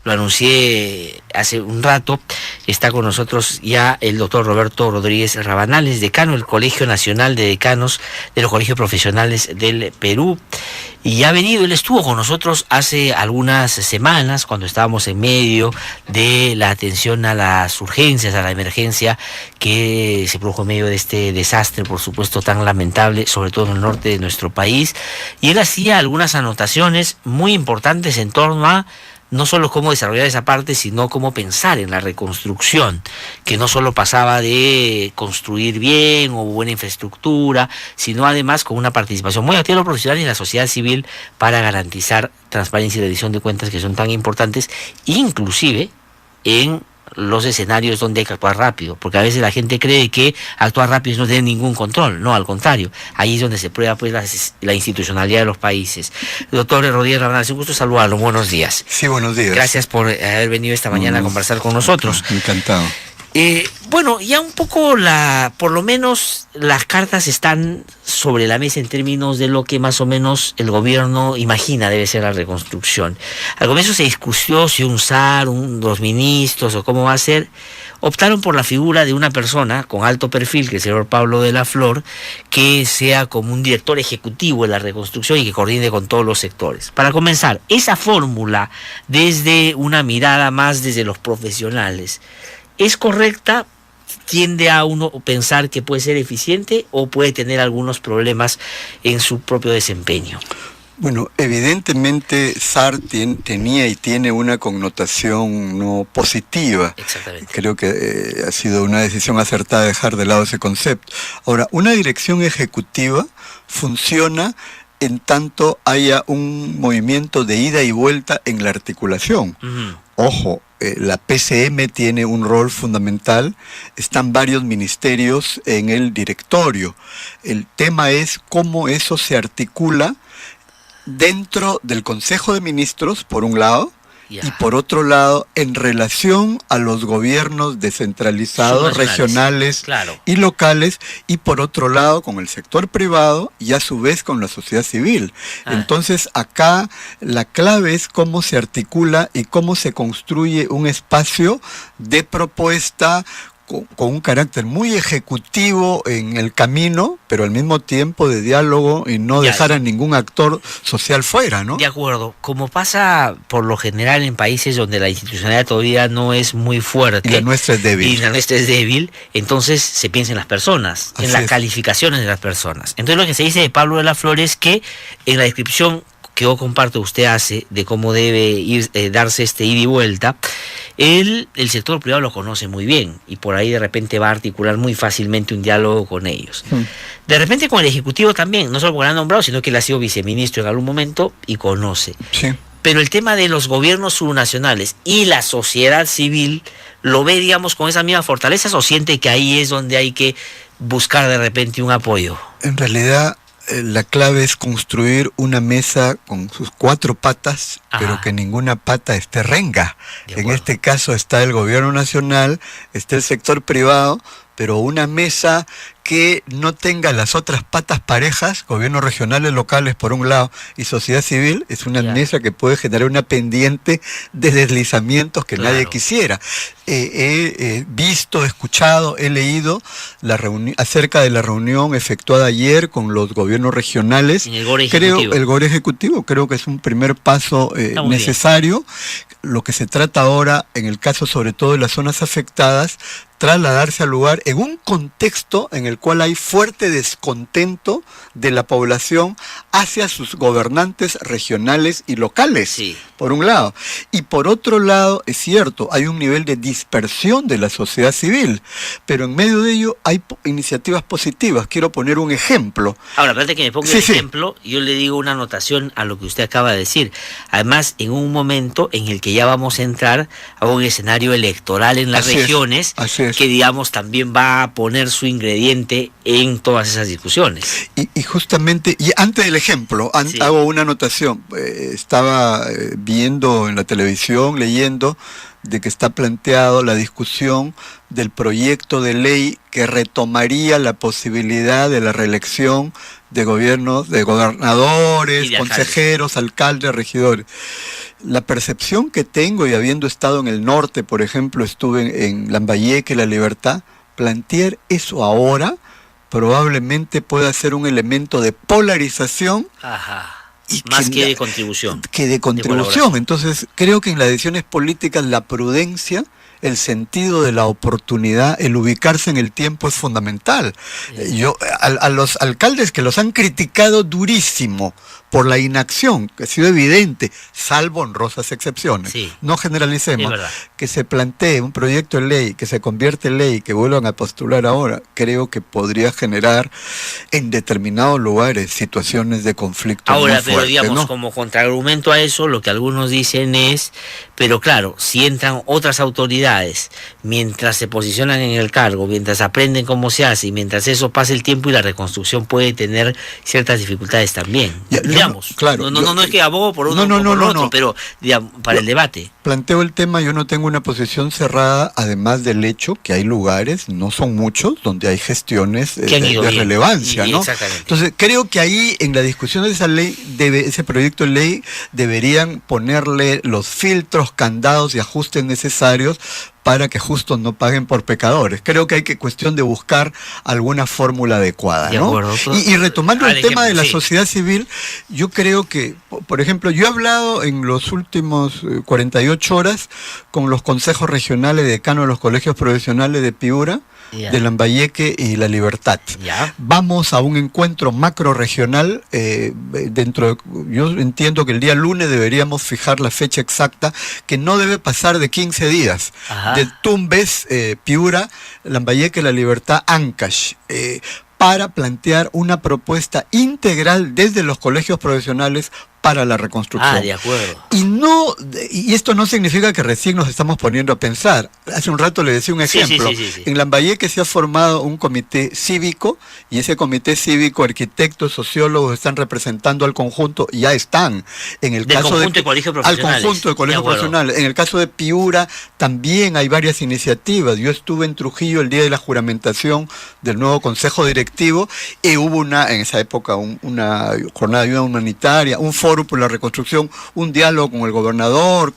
lo anuncié hace un rato, está con nosotros ya el doctor Roberto Rodríguez Rabanales, decano del Colegio Nacional de Decanos de los Colegios Profesionales del Perú. Y ha venido, él estuvo con nosotros hace algunas semanas cuando estábamos en medio de la atención a las urgencias, a la emergencia que se produjo en medio de este desastre, por supuesto, tan lamentable, sobre todo en el norte de nuestro país. Y él hacía algunas anotaciones muy importantes en torno a no solo cómo desarrollar esa parte, sino cómo pensar en la reconstrucción, que no solo pasaba de construir bien o buena infraestructura, sino además con una participación muy activa de los profesionales y la sociedad civil para garantizar transparencia y rendición de cuentas, que son tan importantes, inclusive en los escenarios donde hay que actuar rápido, porque a veces la gente cree que actuar rápido es no tener ningún control. No, al contrario, ahí es donde se prueba pues la institucionalidad de los países. Doctor Rodríguez Rabanales, un gusto saludarlo, buenos días. Sí, buenos días. Gracias por haber venido esta mañana a conversar con nosotros. Encantado. Bueno, ya un poco por lo menos las cartas están sobre la mesa en términos de lo que más o menos el gobierno imagina debe ser la reconstrucción. Al comienzo se discutió si un SAR, los ministros o cómo va a ser. Optaron por la figura de una persona con alto perfil, que es el señor Pablo de la Flor, que sea como un director ejecutivo de la reconstrucción y que coordine con todos los sectores. Para comenzar, esa fórmula desde una mirada más desde los profesionales, ¿es correcta? ¿Tiende a uno pensar que puede ser eficiente o puede tener algunos problemas en su propio desempeño? Bueno, evidentemente SAR tenía y tiene una connotación no positiva. Exactamente. Creo que ha sido una decisión acertada dejar de lado ese concepto. Ahora, una dirección ejecutiva funciona en tanto haya un movimiento de ida y vuelta en la articulación. Ojo, la PCM tiene un rol fundamental, están varios ministerios en el directorio. El tema es cómo eso se articula dentro del Consejo de Ministros, por un lado, y por otro lado, en relación a los gobiernos descentralizados, regionales, claro, y locales, y por otro lado, con el sector privado y a su vez con la sociedad civil. Entonces, acá la clave es cómo se articula y cómo se construye un espacio de propuesta con un carácter muy ejecutivo en el camino, pero al mismo tiempo de diálogo y no dejar a ningún actor social fuera, ¿no? De acuerdo. Como pasa por lo general en países donde la institucionalidad todavía no es muy fuerte. Y la nuestra es débil. Y la nuestra es débil, entonces se piensa en las personas, en las calificaciones de las personas. Entonces lo que se dice de Pablo de la Flor es que en la descripción que yo comparto usted hace de cómo debe darse este ida y vuelta, el sector privado lo conoce muy bien y por ahí de repente va a articular muy fácilmente un diálogo con ellos. De repente con el Ejecutivo también, no solo porque lo han nombrado, sino que él ha sido viceministro en algún momento y conoce. Sí. Pero el tema de los gobiernos subnacionales y la sociedad civil, ¿lo ve, digamos, con esas mismas fortalezas o siente que ahí es donde hay que buscar de repente un apoyo? En realidad, la clave es construir una mesa con sus 4 patas, pero que ninguna pata esté renga. En este caso está el gobierno nacional, está el sector privado, pero una mesa que no tenga las otras patas parejas, gobiernos regionales, locales por un lado y sociedad civil, es una mesa que puede generar una pendiente de deslizamientos que nadie quisiera. He visto, escuchado, he leído acerca de la reunión efectuada ayer con los gobiernos regionales. En el GOR Ejecutivo. El GOR Ejecutivo creo que es un primer paso necesario. Lo que se trata ahora, en el caso sobre todo de las zonas afectadas, trasladarse al lugar en un contexto en el cual hay fuerte descontento de la población hacia sus gobernantes regionales y locales, por un lado. Y por otro lado, es cierto, hay un nivel de dispersión de la sociedad civil, pero en medio de ello hay iniciativas positivas. Quiero poner un ejemplo. Ahora, espérate que me ponga un ejemplo, yo le digo una anotación a lo que usted acaba de decir. Además, en un momento en el que ya vamos a entrar a un escenario electoral en las regiones, que digamos también va a poner su ingrediente en todas esas discusiones. Y justamente, y antes del ejemplo, hago una anotación. Estaba viendo en la televisión, leyendo de que está planteado la discusión del proyecto de ley que retomaría la posibilidad de la reelección de gobiernos, de gobernadores, consejeros, alcaldes, regidores. La percepción que tengo, y habiendo estado en el norte, por ejemplo, estuve en Lambayeque, La Libertad, plantear eso ahora probablemente pueda ser un elemento de polarización. Ajá. Y más que de contribución. Que de contribución. Entonces, creo que en las decisiones políticas la prudencia, el sentido de la oportunidad, el ubicarse en el tiempo es fundamental. Yo a los alcaldes que los han criticado durísimo por la inacción, que ha sido evidente, salvo honrosas excepciones, no generalicemos, que se plantee un proyecto de ley, que se convierte en ley, que vuelvan a postular ahora, creo que podría generar en determinados lugares situaciones de conflicto. Ahora, pero digamos, ¿no? Como contraargumento a eso, lo que algunos dicen es, pero claro, si entran otras autoridades, mientras se posicionan en el cargo, mientras aprenden cómo se hace, y mientras eso pase el tiempo y la reconstrucción puede tener ciertas dificultades también. Digamos, claro, no es que abogo por uno o por otro, pero digamos, para el debate. Planteo el tema, yo no tengo una posición cerrada, además del hecho que hay lugares, no son muchos, donde hay gestiones de relevancia, ¿no? Entonces, creo que ahí, en la discusión de esa ley, ese proyecto de ley, deberían ponerle los filtros, candados y ajustes necesarios para que justos no paguen por pecadores. Creo que hay que cuestión de buscar alguna fórmula adecuada, ¿no? Y retomando el tema de la sociedad civil, yo creo que, por ejemplo, yo he hablado en los últimos 48 horas con los consejos regionales decanos de los colegios profesionales de Piura, de Lambayeque y La Libertad. Vamos a un encuentro macro regional yo entiendo que el día lunes deberíamos fijar la fecha exacta, que no debe pasar de 15 días. De Tumbes, Piura, Lambayeque, La Libertad, Ancash, para plantear una propuesta integral desde los colegios profesionales para la reconstrucción. De acuerdo. Y esto no significa que recién nos estamos poniendo a pensar. Hace un rato le decía un ejemplo. En Lambayeque se ha formado un comité cívico, y ese comité cívico, arquitectos, sociólogos, están representando al conjunto, ya están. En el caso de colegios profesionales. Al conjunto de colegios profesionales. En el caso de Piura también hay varias iniciativas. Yo estuve en Trujillo el día de la juramentación del nuevo consejo directivo, y hubo en esa época una jornada de ayuda humanitaria, un foro por la reconstrucción, un diálogo con el gobernador,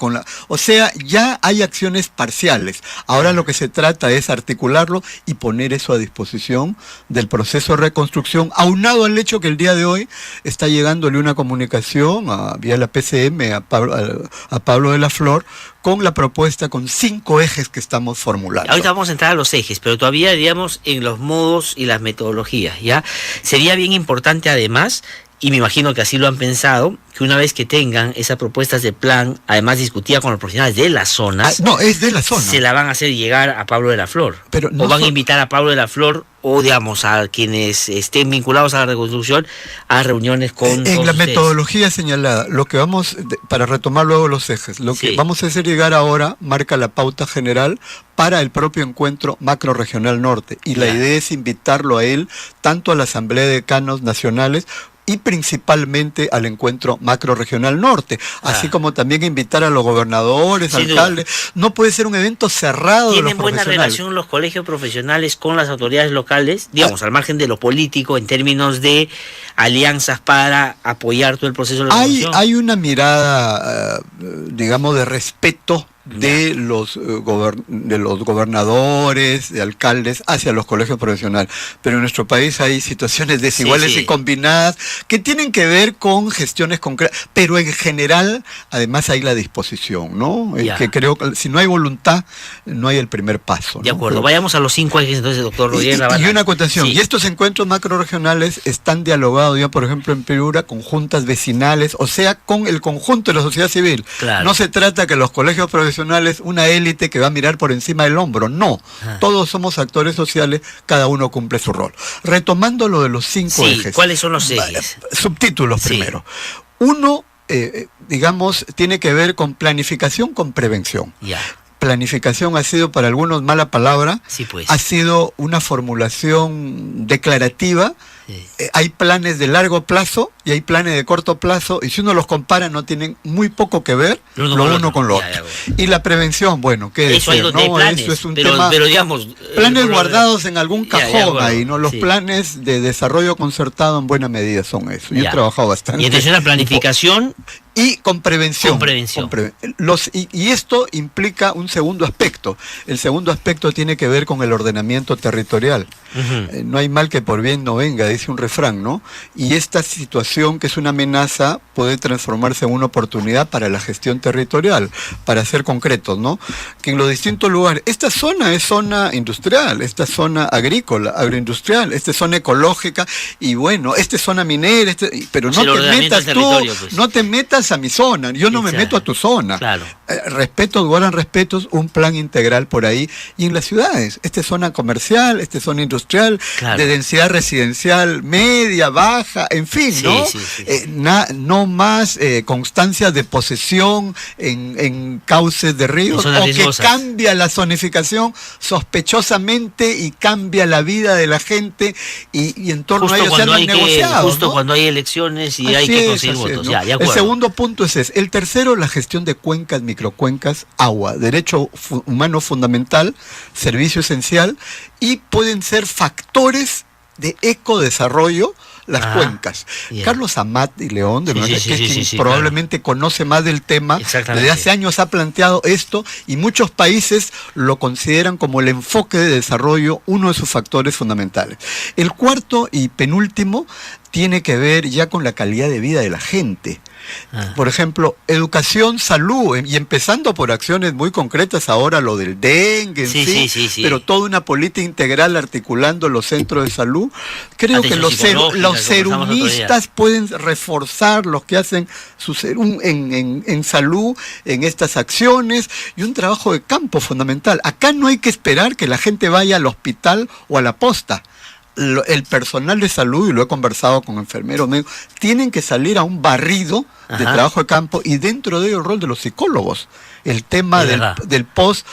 o sea, ya hay acciones parciales. Ahora lo que se trata es articularlo y poner eso a disposición del proceso de reconstrucción, aunado al hecho que el día de hoy está llegándole una comunicación vía la PCM a Pablo de la Flor, con la propuesta, con 5 ejes que estamos formulando. Ahorita vamos a entrar a los ejes, pero todavía, digamos, en los modos y las metodologías, ¿ya? Sería bien importante, además, y me imagino que así lo han pensado, que una vez que tengan esas propuestas de plan, además discutida con los profesionales de las zonas, es de la zona, se la van a hacer llegar a Pablo de la Flor, pero o van a invitar a Pablo de la Flor, o digamos a quienes estén vinculados a la reconstrucción, a reuniones con en la metodología señalada. Lo que vamos, para retomar luego los ejes, lo que vamos a hacer llegar ahora marca la pauta general para el propio encuentro macro regional norte, y la idea es invitarlo a él, tanto a la Asamblea de Decanos Nacionales y principalmente al encuentro macro regional norte, así como también invitar a los gobernadores, alcaldes. No puede ser un evento cerrado. ¿Tienen buena relación los colegios profesionales con las autoridades locales, digamos, al margen de lo político, en términos de alianzas para apoyar todo el proceso de reconstrucción? Hay una mirada, digamos, de respeto de los gobernadores, de alcaldes, hacia los colegios profesionales. Pero en nuestro país hay situaciones desiguales y combinadas que tienen que ver con gestiones concretas, pero en general, además, hay la disposición, ¿no? Que creo que si no hay voluntad, no hay el primer paso, ¿no? De acuerdo, vayamos a los 5 ejes entonces, doctor Rodríguez Rabanal. Y una acotación, y estos encuentros macro-regionales están dialogados ya, por ejemplo, en Piura, con juntas vecinales, o sea, con el conjunto de la sociedad civil. No se trata que los colegios profesionales, una élite que va a mirar por encima del hombro, no. Todos somos actores sociales, cada uno cumple su rol. Retomando lo de los 5 ejes. ¿Cuáles son los ejes? Subtítulos primero. Uno, digamos, tiene que ver con planificación con prevención. Planificación ha sido para algunos mala palabra, ha sido una formulación declarativa Sí. Hay planes de largo plazo y hay planes de corto plazo, y si uno los compara no tienen muy poco que ver lo uno con lo otro. Y la prevención, bueno, ¿qué eso decir? ¿no? Planes, eso es un pero, tema... Pero digamos... Planes guardados en algún cajón bueno, ahí, ¿no? Los sí. Planes de desarrollo concertado en buena medida son eso. Yo he trabajado bastante. Y entonces la planificación... Y con prevención. Y esto implica un segundo aspecto. El segundo aspecto tiene que ver con el ordenamiento territorial. No hay mal que por bien no venga, dice un refrán, ¿no? Y esta situación, que es una amenaza, puede transformarse en una oportunidad para la gestión territorial, para ser concretos, ¿no? Que en los distintos lugares, esta zona es zona industrial, esta es zona agrícola, agroindustrial, esta es zona ecológica, y bueno, esta es zona minera, pero no te metas tú, pues. No te metas a mi zona, yo no me meto a tu zona. Claro. Guardan respetos, un plan integral por ahí. Y en las ciudades, esta es zona comercial, esta es zona industrial, de densidad residencial media, baja, en fin, ¿no? No más constancias de posesión en cauces de ríos, o que cambia la zonificación sospechosamente y cambia la vida de la gente, y en torno a ello se han negociado. Justo, ¿no? Cuando hay elecciones y hay que conseguir votos. ¿no? Ya, de el segundo punto es ese. El tercero, la gestión de cuencas, microcuencas, agua, derecho humano fundamental, servicio esencial, y pueden ser factores de ecodesarrollo las cuencas. Carlos Amat y León, probablemente conoce más del tema, desde hace años ha planteado esto, y muchos países lo consideran como el enfoque de desarrollo, uno de sus factores fundamentales. El cuarto y penúltimo tiene que ver ya con la calidad de vida de la gente. Por ejemplo, educación, salud, y empezando por acciones muy concretas ahora, lo del dengue, pero toda una política integral articulando los centros de salud. Creo que los serumistas pueden reforzar los que hacen su serum en salud, en estas acciones, y un trabajo de campo fundamental. Acá no hay que esperar que la gente vaya al hospital o a la posta. El personal de salud, y lo he conversado con enfermeros médicos, tienen que salir a un barrido de trabajo de campo, y dentro de ello el rol de los psicólogos, el tema del post,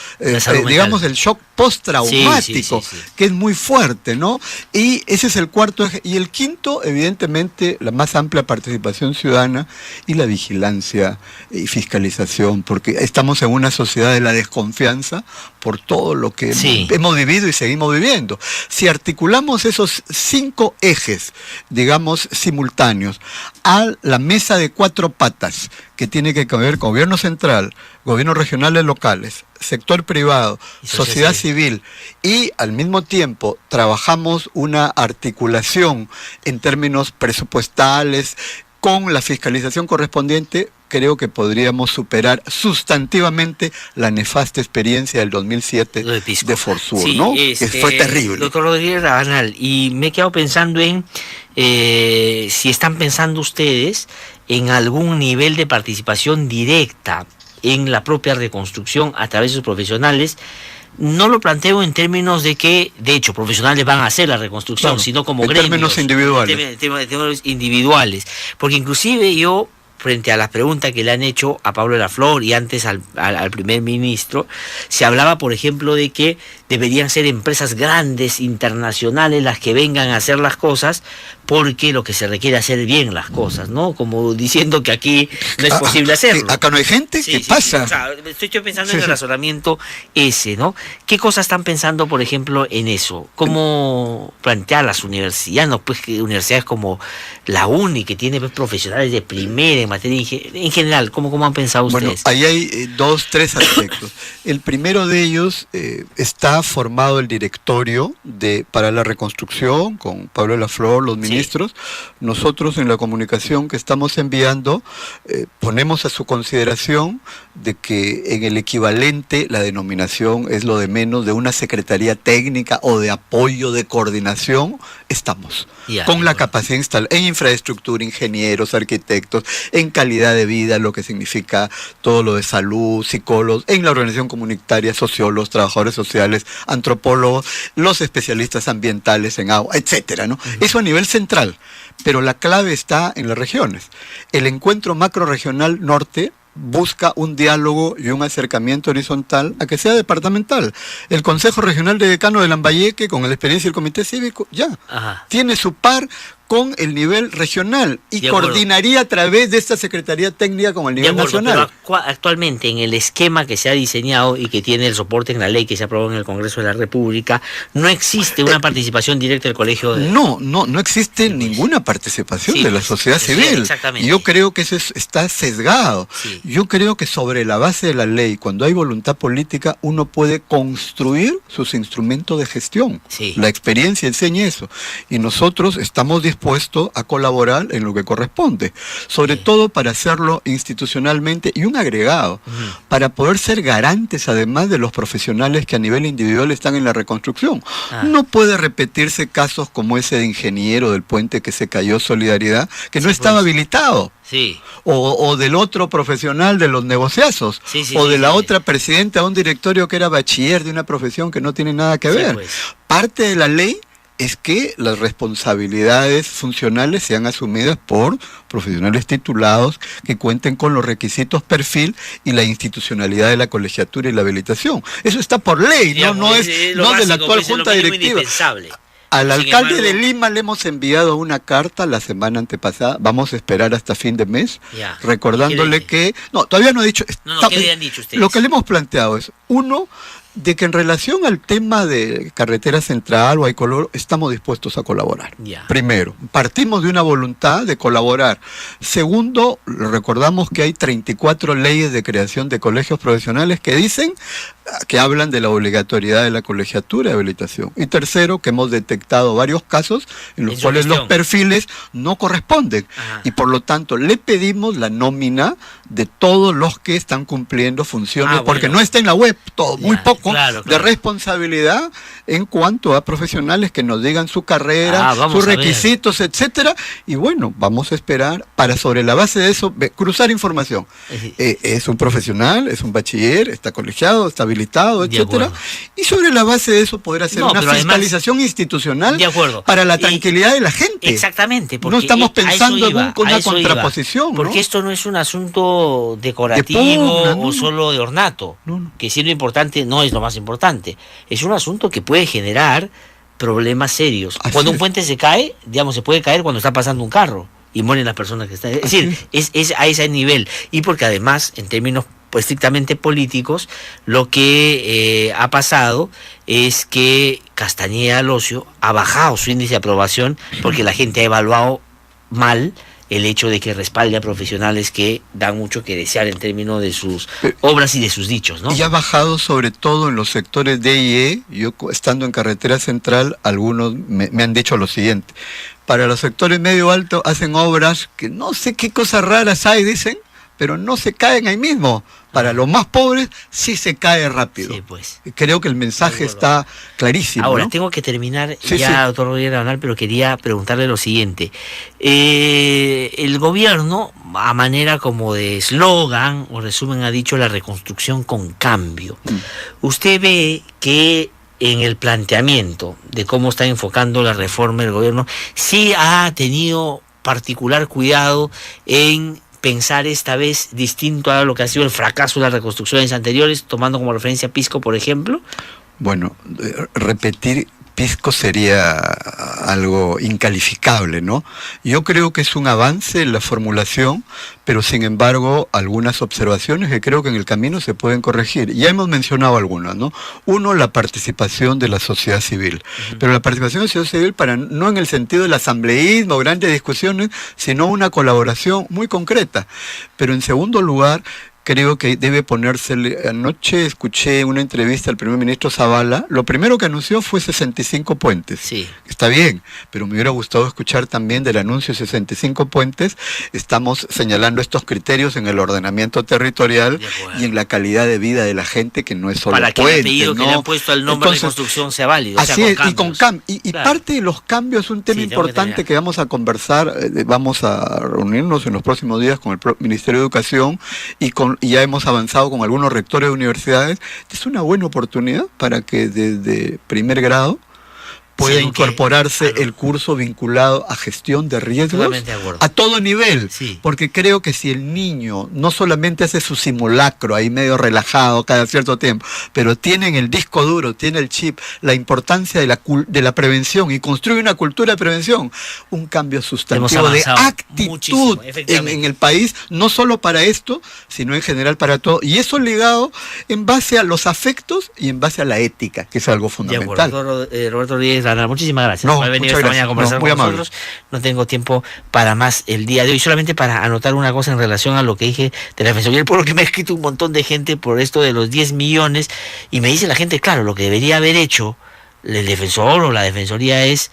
digamos, del shock postraumático, que es muy fuerte, ¿no? Y ese es el cuarto eje. Y el quinto, evidentemente, la más amplia participación ciudadana y la vigilancia y fiscalización, porque estamos en una sociedad de la desconfianza por todo lo que hemos vivido y seguimos viviendo. Si articulamos esos 5 ejes, digamos, simultáneos, a la mesa de 4 patas, que tiene que ver con gobierno central, gobiernos regionales locales, sector privado, sociedad civil, y al mismo tiempo trabajamos una articulación en términos presupuestales con la fiscalización correspondiente, creo que podríamos superar sustantivamente la nefasta experiencia del 2007 de Forsur, ¿no? Que fue terrible. Doctor Rodríguez Rabanal, y me he quedado pensando en si están pensando ustedes en algún nivel de participación directa en la propia reconstrucción a través de sus profesionales. No lo planteo en términos de que, de hecho, profesionales van a hacer la reconstrucción, sino como gremios. En términos individuales. En términos individuales. Porque inclusive yo, frente a las preguntas que le han hecho a Pablo de la Flor y antes al primer ministro, se hablaba, por ejemplo, de que deberían ser empresas grandes, internacionales, las que vengan a hacer las cosas, porque lo que se requiere es hacer bien las cosas, ¿no? Como diciendo que aquí no es posible hacerlo. Acá no hay gente, ¿qué pasa? O sea, estoy pensando en el razonamiento ese, ¿no? ¿Qué cosas están pensando, por ejemplo, en eso? ¿Cómo plantear las universidades? No, pues que universidades como la UNI, que tiene pues, profesionales de primera en materia en general, ¿cómo han pensado ustedes? Bueno, ahí hay 2, 3 aspectos. El primero de ellos, está formado el directorio para la reconstrucción, con Pablo de la Flor, los ministros. Nosotros en la comunicación que estamos enviando, ponemos a su consideración de que en el equivalente la denominación es lo de menos, de una secretaría técnica o de apoyo de coordinación, estamos con la capacidad instalada en infraestructura, ingenieros, arquitectos, en calidad de vida, lo que significa todo lo de salud, psicólogos, en la organización comunitaria, sociólogos, trabajadores sociales, antropólogos, los especialistas ambientales en agua, etcétera, ¿no? Eso a nivel central, pero la clave está en las regiones. El encuentro macrorregional norte busca un diálogo y un acercamiento horizontal a que sea departamental. El Consejo Regional de Decanos de Lambayeque, con la experiencia del Comité Cívico, ya tiene su par con el nivel regional y coordinaría a través de esta Secretaría Técnica con el nivel nacional. Pero actualmente, en el esquema que se ha diseñado y que tiene el soporte en la ley que se aprobó en el Congreso de la República, no existe una participación directa del colegio. No existe ninguna participación de la sociedad civil. Exactamente. Y yo creo que eso está sesgado. Sí. Yo creo que sobre la base de la ley, cuando hay voluntad política, uno puede construir sus instrumentos de gestión. Sí. La experiencia enseña eso. Y nosotros estamos dispuestos a colaborar en lo que corresponde, sobre todo para hacerlo institucionalmente y un agregado, para poder ser garantes además de los profesionales que a nivel individual están en la reconstrucción. No puede repetirse casos como ese de ingeniero del puente que se cayó Solidaridad, que no estaba habilitado. Sí. O del otro profesional de los negociazos, o de la otra presidenta de un directorio que era bachiller de una profesión que no tiene nada que ver. Pues. Parte de la ley es que las responsabilidades funcionales sean asumidas por profesionales titulados que cuenten con los requisitos perfil y la institucionalidad de la colegiatura y la habilitación. Eso está por ley, no es de la actual junta directiva. Al alcalde de Lima le hemos enviado una carta la semana antepasada, vamos a esperar hasta fin de mes, recordándole que... No, todavía no he dicho... ¿Qué le han dicho ustedes? Lo que le hemos planteado es, uno, de que en relación al tema de carretera central o Aycoloro, estamos dispuestos a colaborar. Primero, partimos de una voluntad de colaborar. Segundo, recordamos que hay 34 leyes de creación de colegios profesionales que dicen, que hablan de la obligatoriedad de la colegiatura y habilitación. Y tercero, que hemos detectado varios casos en los cuales los perfiles no corresponden. Y por lo tanto, le pedimos la nómina de todos los que están cumpliendo funciones, porque no está en la web, todo, muy poco de responsabilidad en cuanto a profesionales que nos digan su carrera, sus requisitos, etcétera. Y bueno, vamos a esperar para sobre la base de eso cruzar información. Es un profesional, es un bachiller, está colegiado, está habilitado, etcétera. Y sobre la base de eso poder hacer una fiscalización institucional para la tranquilidad de la gente. Exactamente. No estamos pensando en una contraposición. Porque esto no es un asunto decorativo o solo de ornato. Que si lo importante no es lo más importante. Es un asunto que puede generar problemas serios. Cuando un puente se cae, digamos, se puede caer cuando está pasando un carro y mueren las personas que están. Es decir, es a ese nivel. Y porque además, en términos estrictamente políticos, lo que ha pasado es que Castañeda Alosio ha bajado su índice de aprobación porque la gente ha evaluado mal el hecho de que respalde a profesionales que dan mucho que desear en términos de sus obras y de sus dichos, ¿no? Y ha bajado sobre todo en los sectores D y E. Yo, estando en Carretera Central, algunos me han dicho lo siguiente: para los sectores medio alto hacen obras que no sé qué cosas raras hay, dicen, pero no se caen ahí mismo. Para los más pobres sí se cae rápido. Sí, pues. Creo que el mensaje está clarísimo. Ahora, ¿no? tengo que terminar doctor Rodríguez Rabanal, pero quería preguntarle lo siguiente. El gobierno, a manera como de eslogan o resumen, ha dicho la reconstrucción con cambio. ¿Usted ve que en el planteamiento de cómo está enfocando la reforma del gobierno sí ha tenido particular cuidado en pensar esta vez distinto a lo que ha sido el fracaso de las reconstrucciones anteriores, tomando como referencia Pisco, por ejemplo? Bueno, repetir Pisco sería algo incalificable, ¿no? Yo creo que es un avance en la formulación, pero sin embargo algunas observaciones que creo que en el camino se pueden corregir. Ya hemos mencionado algunas, ¿no? Uno, la participación de la sociedad civil. Pero la participación de la sociedad civil no en el sentido del asambleísmo, grandes discusiones, sino una colaboración muy concreta. Pero en segundo lugar, creo que debe ponérsele. Anoche escuché una entrevista al primer ministro Zavala. Lo primero que anunció fue 65 puentes. Sí. Está bien, pero me hubiera gustado escuchar también del anuncio de 65 puentes. Estamos señalando estos criterios en el ordenamiento territorial y en la calidad de vida de la gente, que no es solo para puente. Para que el apellido que le han puesto al nombre de construcción sea válido. Así es, y con cambios. Y parte de los cambios es un tema importante que vamos a conversar. Vamos a reunirnos en los próximos días con el Ministerio de Educación y ya hemos avanzado con algunos rectores de universidades. Es una buena oportunidad para que desde primer grado puede Sí, incorporarse el curso vinculado a gestión de riesgos Totalmente de acuerdo. a todo nivel, Sí. porque creo que si el niño no solamente hace su simulacro ahí medio relajado cada cierto tiempo, pero tiene en el disco duro, tiene el chip, la importancia de la prevención y construye una cultura de prevención, un cambio sustantivo de avanzado actitud muchísimo, efectivamente. en el país, no solo para esto, sino en general para todo, y eso ligado en base a los afectos y en base a la ética, que es algo De fundamental. acuerdo, Roberto Rodríguez Ranal, muchísimas gracias No, por haber venido muchas esta mañana a gracias. conversar No, muy con amable. nosotros. No tengo tiempo para más el día de hoy, solamente para anotar una cosa en relación a lo que dije de la Defensoría del Pueblo, que me ha escrito un montón de gente por esto de los 10 millones, y me dice la gente, claro, lo que debería haber hecho el defensor o la Defensoría es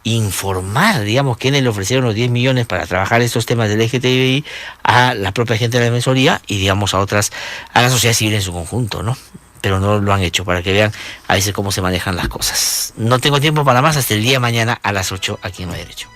informar, digamos, quiénes le ofrecieron los 10 millones para trabajar estos temas del LGTBI a la propia gente de la Defensoría y, digamos, a la sociedad civil en su conjunto, ¿no? Pero no lo han hecho, para que vean a veces cómo se manejan las cosas. No tengo tiempo para más, hasta el día de mañana a las 8 aquí en No hay Derecho.